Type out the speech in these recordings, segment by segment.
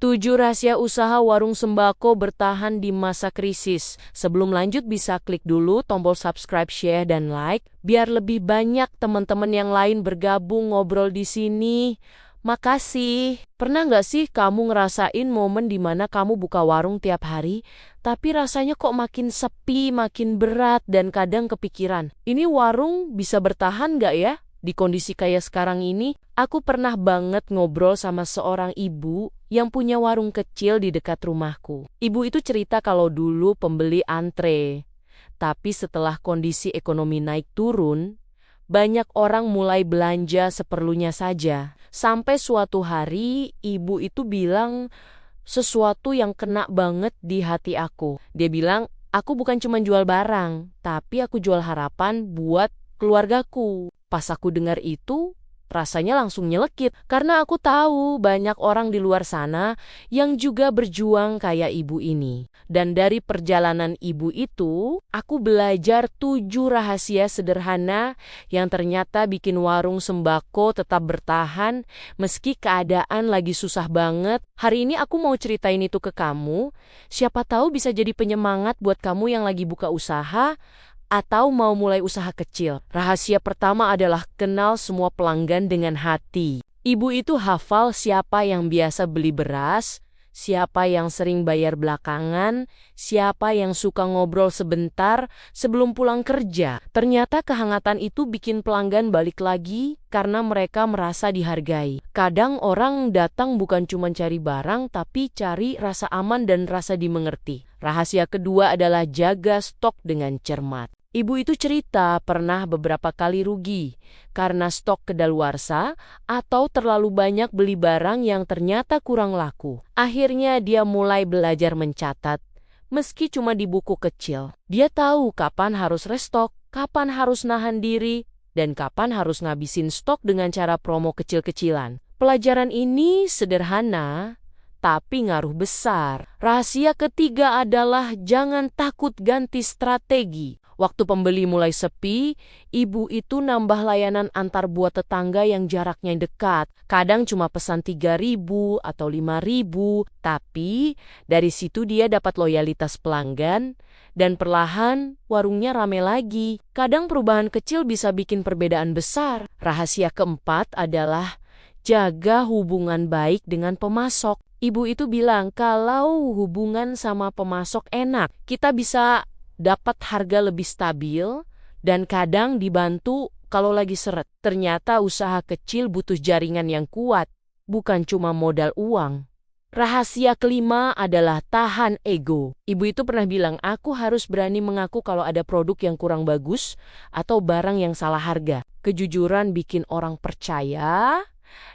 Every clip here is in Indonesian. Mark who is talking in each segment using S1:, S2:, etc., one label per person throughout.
S1: 7 rahasia usaha warung sembako bertahan di masa krisis. Sebelum lanjut bisa klik dulu tombol subscribe, share, dan like biar lebih banyak teman-teman yang lain bergabung ngobrol di sini. Makasih. Pernah nggak sih kamu ngerasain momen dimana kamu buka warung tiap hari, tapi rasanya kok makin sepi, makin berat, dan kadang kepikiran, ini warung bisa bertahan nggak ya? Di kondisi kayak sekarang ini, aku pernah banget ngobrol sama seorang ibu yang punya warung kecil di dekat rumahku. Ibu itu cerita kalau dulu pembeli antre, tapi setelah kondisi ekonomi naik turun, banyak orang mulai belanja seperlunya saja. Sampai suatu hari, ibu itu bilang sesuatu yang kena banget di hati aku. Dia bilang, aku bukan cuma jual barang, tapi aku jual harapan buat keluargaku. Pas aku dengar itu, rasanya langsung nyelekit. Karena aku tahu banyak orang di luar sana yang juga berjuang kayak ibu ini. Dan dari perjalanan ibu itu, aku belajar 7 rahasia sederhana yang ternyata bikin warung sembako tetap bertahan meski keadaan lagi susah banget. Hari ini aku mau ceritain itu ke kamu. Siapa tahu bisa jadi penyemangat buat kamu yang lagi buka usaha atau mau mulai usaha kecil. Rahasia pertama adalah kenal semua pelanggan dengan hati. Ibu itu hafal siapa yang biasa beli beras, siapa yang sering bayar belakangan, siapa yang suka ngobrol sebentar sebelum pulang kerja. Ternyata kehangatan itu bikin pelanggan balik lagi karena mereka merasa dihargai. Kadang orang datang bukan cuma cari barang, tapi cari rasa aman dan rasa dimengerti. Rahasia kedua adalah jaga stok dengan cermat. Ibu itu cerita pernah beberapa kali rugi karena stok kedaluarsa atau terlalu banyak beli barang yang ternyata kurang laku. Akhirnya dia mulai belajar mencatat, meski cuma di buku kecil. Dia tahu kapan harus restock, kapan harus nahan diri, dan kapan harus ngabisin stok dengan cara promo kecil-kecilan. Pelajaran ini sederhana, tapi ngaruh besar. Rahasia ketiga adalah jangan takut ganti strategi. Waktu pembeli mulai sepi, ibu itu nambah layanan antar buat tetangga yang jaraknya dekat. Kadang cuma pesan 3.000 atau 5.000, tapi dari situ dia dapat loyalitas pelanggan dan perlahan warungnya rame lagi. Kadang perubahan kecil bisa bikin perbedaan besar. Rahasia keempat adalah jaga hubungan baik dengan pemasok. Ibu itu bilang kalau hubungan sama pemasok enak, kita bisa dapat harga lebih stabil dan kadang dibantu kalau lagi seret. Ternyata usaha kecil butuh jaringan yang kuat, bukan cuma modal uang. Rahasia kelima adalah tahan ego. Ibu itu pernah bilang, aku harus berani mengaku kalau ada produk yang kurang bagus atau barang yang salah harga. Kejujuran bikin orang percaya,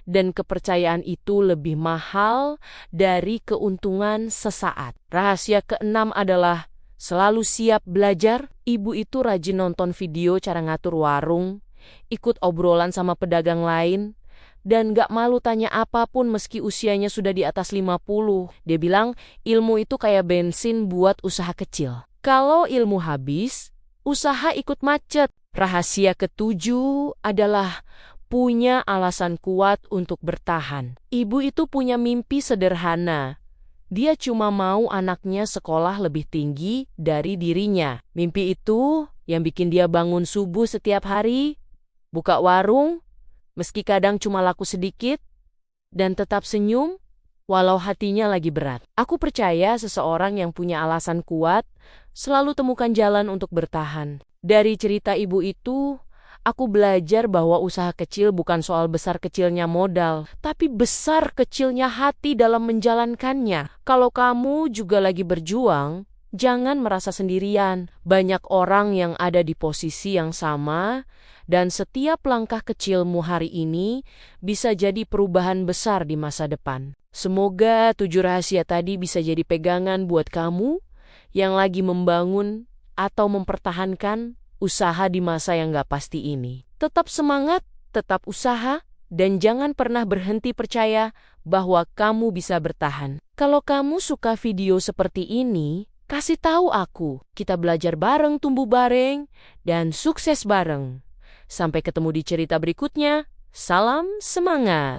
S1: dan kepercayaan itu lebih mahal dari keuntungan sesaat. Rahasia keenam adalah selalu siap belajar. Ibu itu rajin nonton video cara ngatur warung, ikut obrolan sama pedagang lain, dan gak malu tanya apapun meski usianya sudah di atas 50. Dia bilang ilmu itu kayak bensin buat usaha kecil. Kalau ilmu habis, usaha ikut macet. Rahasia ketujuh adalah punya alasan kuat untuk bertahan. Ibu itu punya mimpi sederhana. Dia cuma mau anaknya sekolah lebih tinggi dari dirinya. Mimpi itu yang bikin dia bangun subuh setiap hari, buka warung, meski kadang cuma laku sedikit, dan tetap senyum walau hatinya lagi berat. Aku percaya seseorang yang punya alasan kuat selalu temukan jalan untuk bertahan. Dari cerita ibu itu, aku belajar bahwa usaha kecil bukan soal besar kecilnya modal, tapi besar kecilnya hati dalam menjalankannya. Kalau kamu juga lagi berjuang, jangan merasa sendirian. Banyak orang yang ada di posisi yang sama, dan setiap langkah kecilmu hari ini bisa jadi perubahan besar di masa depan. Semoga 7 rahasia tadi bisa jadi pegangan buat kamu yang lagi membangun atau mempertahankan usaha di masa yang gak pasti ini. Tetap semangat, tetap usaha, dan jangan pernah berhenti percaya bahwa kamu bisa bertahan. Kalau kamu suka video seperti ini, kasih tahu aku. Kita belajar bareng, tumbuh bareng, dan sukses bareng. Sampai ketemu di cerita berikutnya. Salam semangat!